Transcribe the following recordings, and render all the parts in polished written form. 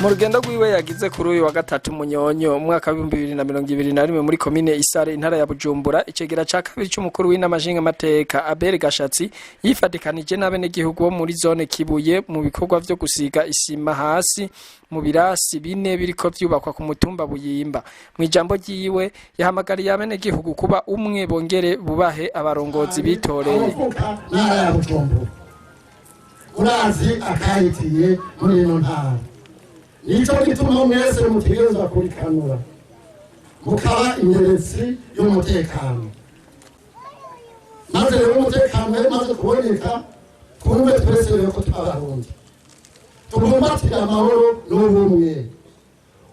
Mu rugendo rwiwe yagize kuri uyu wa gatatu Munyonyo umwaka wa 2021 muri komine Isare intara ya Bujumbura, icegera ca kabiri c'umukuru w'inama nshingamateka Abel Gashatsi yifatikanije n'abenegihugu bo muri zone Kibuye mu bikorwa vyo gusiga isima hasi mu birasi bine biriko vyubakwa ku mutumba Buyimba. Mwijambo ryiwe yahamagariye abenegihugu kuba umwe bongere bubahe abarongozi bitoreye. Urazi akahitiye muri ino ntara, nico gituma mwese mutegerezwa kurikanura mukaba inyeretsi y'umutekano, maze rero umutekano maze kuboneka twumve twese rero ko twabarundi tugombatira amahoro n'ubumwe,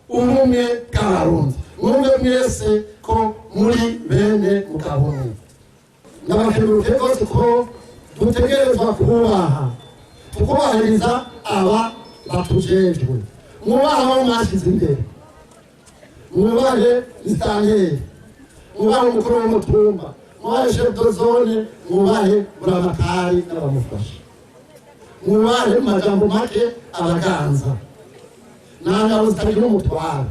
ubumwe bw'abarundi, mwumve mwese ko muri bene mugabumwe. Nabakeruke rwose ko dutegerezwa kubaha tukubahiriza aba batujejwe, mwubahe abo mwashize imbere, mwubahe isitanteri, mwubahe umukuru w'umutumba, mwubahe chef de zone, mwubahe buramatari n'abamufasha, mwubahe mu majambo make abaganza n'angabo zitagira umutwaro.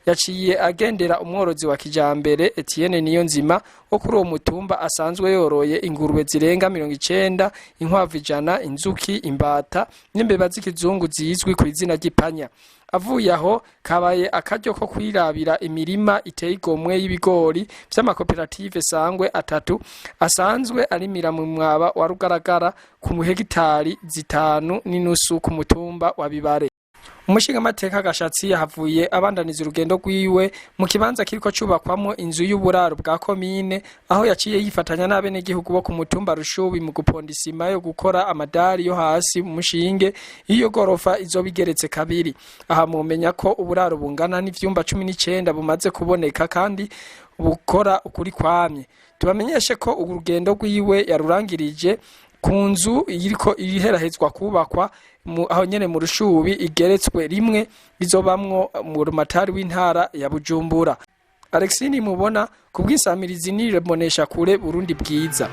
Yaciye agendera umworozi wa kijambere Etienne Niyonzima wo kuri uwo mutumba asanzwe yoroye ingurube zirenga 90, inkwavu 100, inzuki, imbata n'imbeba z'ikizungu zizwi ku izina ry'ipanya. Avuye aho kabaye akaryo ko kwirabira imirima iteye igomwe y'ibigori vy'amakoperative sangwe 3 asanzwe arimira mu mwaba wa Rugaragara ku muhegitari 5.5 ku mutumba wa Bibare. Umushingamateka Gashatsi yahavuye abandaniza urugendo rwiwe mu kibanza kiriko cubakwamwo inzu y'uburaro bwa komine, aho yaciye yifatanya n'abenegihugu bo ku mutumba Rushubi mu guponda isima yo gukora amadari yo hasi mu mushinge iyo gorofa izobigeretse kabiri. Aha mumenya ko uburaro bungana n'ivyumba 19 bumaze kuboneka kandi bukora ukuri kwamye. Tubamenyeshe ko urugendo rwiwe yarurangirije ku nzu iriko iriherahezwa kubakwa aho nyene mu Rushubi igeretswe rimwe bizobamwo mu rumatari w'intara ya Bujumbura. Alexini mubona kubwisamirizi niremonesha kure Burundi bwiza.